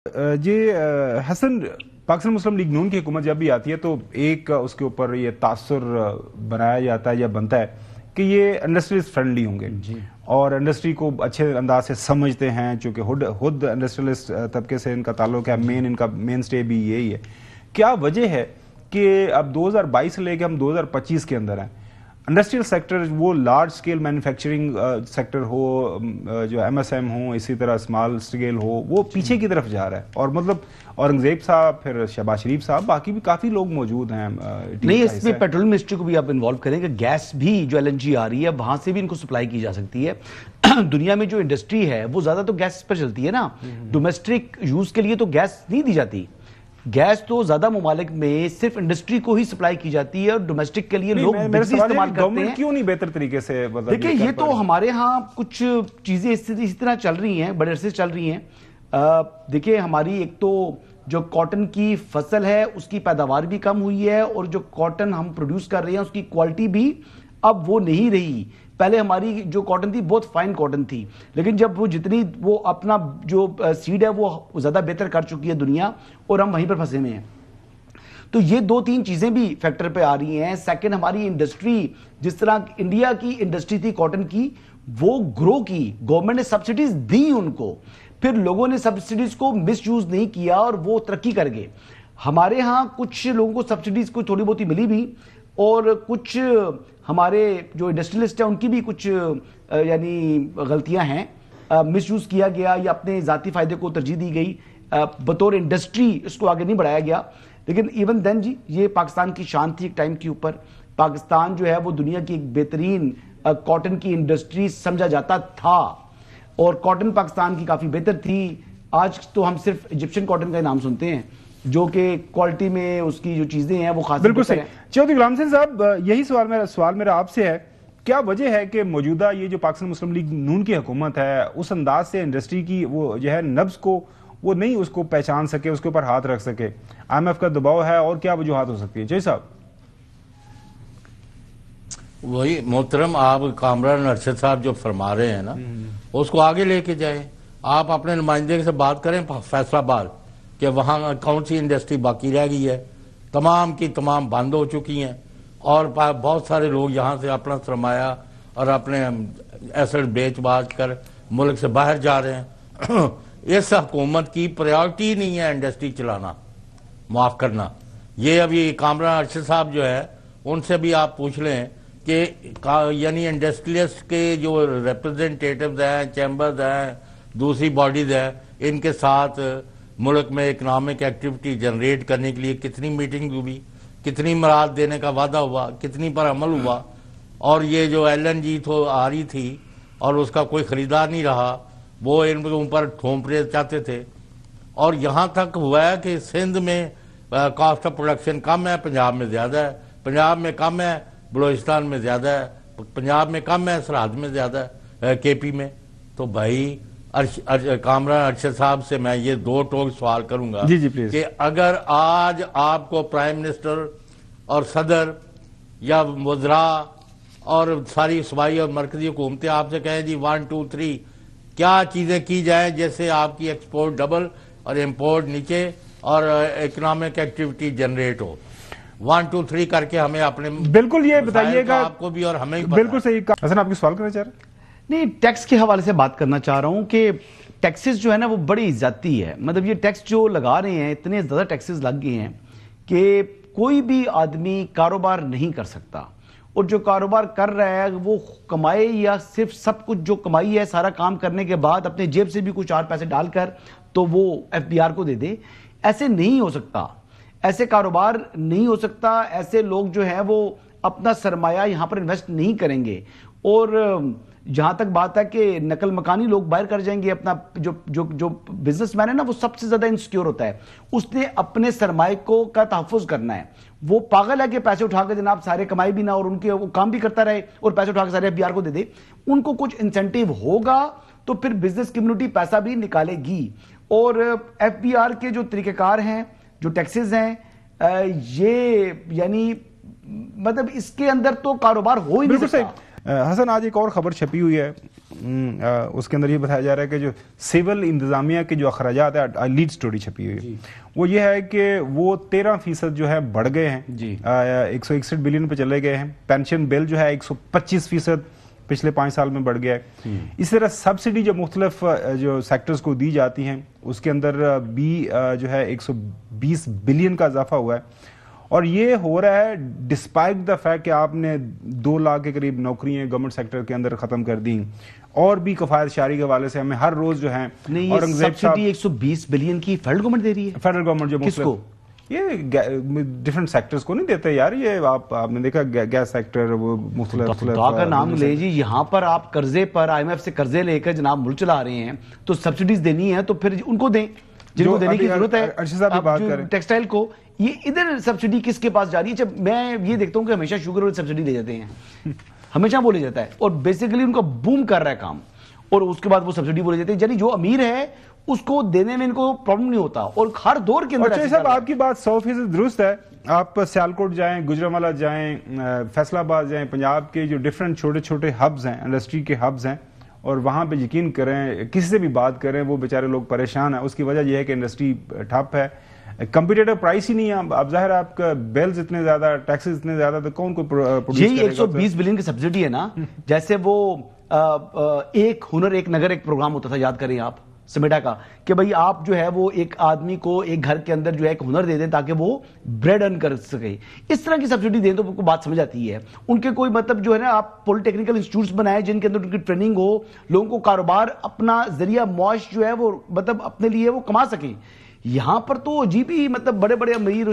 हसन, पाकिस्तान मुस्लिम league नून की हुकूमत जब भी आती है तो एक उसके ऊपर ये तासुर बनाया जाता है या बनता है कि ये इंडस्ट्रियलिस्ट फ्रेंडली होंगे और इंडस्ट्री को अच्छे अंदाज से समझते हैं, चूँकि खुद इंडस्ट्रियलिस्ट तबके से इनका ताल्लुक है, इनका मेन स्टे भी यही है। क्या वजह है कि अब 2022 से लेकर हम 2025 के अंदर हैं, इंडस्ट्रियल सेक्टर, वो लार्ज स्केल मैन्युफैक्चरिंग सेक्टर हो, जो एमएसएम हो, इसी तरह स्मॉल स्केल हो, वो पीछे की तरफ जा रहा है। और मतलब औरंगजेब साहब, फिर शहबाज शरीफ साहब, बाकी भी काफी लोग मौजूद हैं। नहीं, इसमें पेट्रोल मिनिस्ट्री को भी आप इन्वॉल्व करें कि गैस भी जो एलएनजी आ रही है वहां से भी इनको सप्लाई की जा सकती है। दुनिया में जो इंडस्ट्री है वो ज्यादा तो गैस पर चलती है ना, डोमेस्टिक यूज के लिए तो गैस नहीं दी जाती। गैस तो ज्यादा ममालिक में सिर्फ इंडस्ट्री को ही सप्लाई की जाती है और डोमेस्टिक के लिए लोग बिजली इस्तेमाल करते हैं। क्यों नहीं बेहतर तरीके से? देखिए, ये तो हमारे यहाँ कुछ चीजें इसी तरह चल रही हैं, बड़े अरसे चल रही हैं। देखिए, हमारी एक तो जो कॉटन की फसल है उसकी पैदावार भी कम हुई है और जो कॉटन हम प्रोड्यूस कर रहे हैं उसकी क्वालिटी भी अब वो नहीं रही। पहले हमारी जो कॉटन थी बहुत फाइन कॉटन थी, लेकिन जब वो अपना जो सीड है वो ज्यादा बेहतर कर चुकी है दुनिया और हम वहीं पर फंसे हुए हैं। तो ये दो तीन चीजें भी फैक्टर पे आ रही हैं। सेकंड, हमारी इंडस्ट्री, जिस तरह इंडिया की इंडस्ट्री थी कॉटन की, वो ग्रो की, गवर्नमेंट ने सब्सिडीज दी उनको, फिर लोगों ने सब्सिडीज को मिस यूज नहीं किया और वो तरक्की कर गए। हमारे यहाँ कुछ लोगों को सब्सिडीज को थोड़ी बहुत ही मिली भी, और कुछ हमारे जो इंडस्ट्रियलिस्ट हैं उनकी भी कुछ यानी गलतियां हैं, मिस यूज किया गया या अपने जाती फायदे को तरजीह दी गई, बतौर इंडस्ट्री इसको आगे नहीं बढ़ाया गया। लेकिन इवन देन जी, ये पाकिस्तान की शान थी एक टाइम के ऊपर। पाकिस्तान जो है वो दुनिया की एक बेहतरीन कॉटन की इंडस्ट्री समझा जाता था और कॉटन पाकिस्तान की काफी बेहतर थी। आज तो हम सिर्फ इजिप्शियन कॉटन का नाम सुनते हैं, जो कि क्वालिटी में उसकी जो चीजें हैं वो खास। बिल्कुल सही। चौधरी गुलाम हुसैन साहब, यही सवाल मेरा आपसे है, क्या वजह है कि मौजूदा ये जो पाकिस्तान मुस्लिम लीग नून की हुकूमत है उस अंदाज से इंडस्ट्री की वो जो है नब्ज को वो नहीं उसको पहचान सके, उसके ऊपर हाथ रख सके? IMF का दबाव है और क्या वजूहात हो सकती है? जय साहब। वही मोहतरम, आप कामरान अरशद साहब जो फरमा रहे हैं ना, उसको आगे लेके जाए। आप अपने नुमाइंदे से बात करें फैसलाबाद कि वहाँ कौन सी इंडस्ट्री बाकी रह गई है, तमाम की तमाम बंद हो चुकी हैं और बहुत सारे लोग यहाँ से अपना सरमाया और अपने एसेट बेच बाच कर मुल्क से बाहर जा रहे हैं। इस हुकूमत की प्रायोरिटी नहीं है इंडस्ट्री चलाना, माफ करना। ये अभी कामरान अरशद साहब जो है उनसे भी आप पूछ लें कि यानी इंडस्ट्रियलिस्ट के जो रिप्रेजेंटेटिव्स हैं, चैम्बर्स हैं, दूसरी बॉडीज हैं, इनके साथ मुल्क में इकनॉमिक एक्टिविटी जनरेट करने के लिए कितनी मीटिंग हुई, कितनी मराद देने का वादा हुआ, कितनी पर अमल हुआ। और ये जो LNG तो आ रही थी और उसका कोई खरीदार नहीं रहा, वो इनके ऊपर ठोंपरे चाहते थे। और यहाँ तक हुआ है कि सिंध में कॉस्ट ऑफ प्रोडक्शन कम है, पंजाब में ज़्यादा है, पंजाब में कम है, बलूचिस्तान में ज़्यादा है, पंजाब में कम है, सरहद में ज़्यादा है, KP में। तो भाई कामरान अरशद साहब से मैं ये दो टोक सवाल करूंगा कि अगर आज आपको प्राइम मिनिस्टर और सदर या वज़रा और सारी सूबाई और मरकजी हुकूमतें आपसे कहें जी 1 2 3 क्या चीजें की जाए जैसे आपकी एक्सपोर्ट डबल और इंपोर्ट नीचे और इकोनॉमिक एक्टिविटी जनरेट हो, 1 2 3 करके हमें अपने बिल्कुल ये बताइएगा आपको भी और हमें भी। बिल्कुल सही। हसन, आपकी सवाल करना चाह रहे? नहीं, टैक्स के हवाले से बात करना चाह रहा हूं कि टैक्सेस जो है ना वो बड़ी ज्यादती है। मतलब ये टैक्स जो लगा रहे हैं, इतने ज्यादा टैक्सेस लग गए हैं कि कोई भी आदमी कारोबार नहीं कर सकता, और जो कारोबार कर रहा है वो कमाए या सिर्फ सब कुछ जो कमाई है सारा काम करने के बाद अपने जेब से भी कुछ 4 पैसे डालकर तो वो FBR को दे दे। ऐसे नहीं हो सकता, ऐसे कारोबार नहीं हो सकता। ऐसे लोग जो है वो अपना सरमाया यहां पर इन्वेस्ट नहीं करेंगे। और जहां तक बात है कि नकल मकानी लोग बाहर कर जाएंगे, अपना जो बिजनेसमैन है ना वो सबसे ज्यादा इनसिक्योर होता है, उसने अपने सरमाए को का तहफ़्फ़ुज़ करना है। वो पागल है कि पैसे उठा के जनाब सारे कमाई भी ना और उनके वो काम भी करता रहे और पैसे उठा के सारे FBR को दे दे। उनको कुछ इंसेंटिव होगा तो फिर बिजनेस कम्युनिटी पैसा भी निकालेगी। और FBR के जो तरीकेकार हैं, जो टैक्सेस हैं, ये यानी मतलब इसके अंदर तो कारोबार हो ही नहीं सकता। हसन, आज एक और खबर छपी हुई है उसके अंदर ये बताया जा रहा है कि जो सिविल इंतजामिया के जो अखराजात है, लीड स्टोरी छपी हुई है, वो ये है कि वो 13% जो है बढ़ गए हैं, 161 बिलियन पे चले गए हैं। पेंशन बिल जो है 125% पिछले 5 साल में बढ़ गया है। इस तरह सब्सिडी जो मुख्तलिफ जो सेक्टर्स को दी जाती हैं उसके अंदर भी जो है 120 बिलियन का इजाफा हुआ है, और ये हो रहा है डिस्पाइट द फैक्ट कि आपने 2 लाख के करीब नौकरियां गवर्नमेंट सेक्टर के अंदर खत्म कर दी, और भी कफायत शारी के हवाले से हमें हर रोज जो है सब्सिडी 120 बिलियन की फेडरल गवर्नमेंट दे रही है। फेडरल गवर्नमेंट जो किसको? ये डिफरेंट सेक्टर्स को नहीं देते यार, ये आपने देखा गैस सेक्टर, वो मुख्तलिफ का नाम ले जी, यहाँ पर आप कर्जे पर IMF से कर्जे लेकर जनाब मुल्क चला रहे हैं, तो सब्सिडीज देनी है तो फिर उनको दें जिनको देने की जरूरत है। टेक्सटाइल को ये इधर सब्सिडी किसके पास जा रही है? जब मैं ये देखता हूँ कि हमेशा शुगर और सब्सिडी ले जाते हैं, हमेशा बोले जाता है, और बेसिकली उनका बूम कर रहा है काम, और उसके बाद वो सब्सिडी बोले जाते हैं, यानी जो अमीर है उसको देने में इनको प्रॉब्लम नहीं होता, और हर दौर के अंदर। साहब आपकी बात 100% दुरुस्त है। आप सियालकोट जाएं, गुजरांवाला जाएं, फैसलाबाद जाएं, पंजाब के जो डिफरेंट छोटे छोटे हब्स हैं, इंडस्ट्री के हब्स हैं, और वहां पे यकीन करें किसी से भी बात करें वो बेचारे लोग परेशान हैं। उसकी वजह यह है कि इंडस्ट्री ठप है, कंपटीटिव प्राइस ही नहीं है। अब जाहिर आपका बिल्स इतने ज्यादा, टैक्सेस इतने ज्यादा, तो कौन को प्रोड्यूस करेगा? 120 बिलियन की सब्सिडी है ना, जैसे वो एक हुनर एक नगर एक प्रोग्राम होता था, याद करें आप, समेटा का, कि भाई आप जो है वो एक आदमी को एक घर के अंदर जो है एक हुनर दे दें ताकि वो ब्रेड अर्न कर सके। इस तरह की सब्सिडी दें तो आपको बात समझ आती है। उनके कोई मतलब जो है ना, आप पॉलिटेक्निकल इंस्टीट्यूट्स बनाए जिनके अंदर उनकी ट्रेनिंग हो, लोगों को कारोबार अपना जरिया मौज जो है वो मतलब अपने लिए वो कमा सके। यहां पर तो अजीब ही मतलब बड़े बड़े अमीर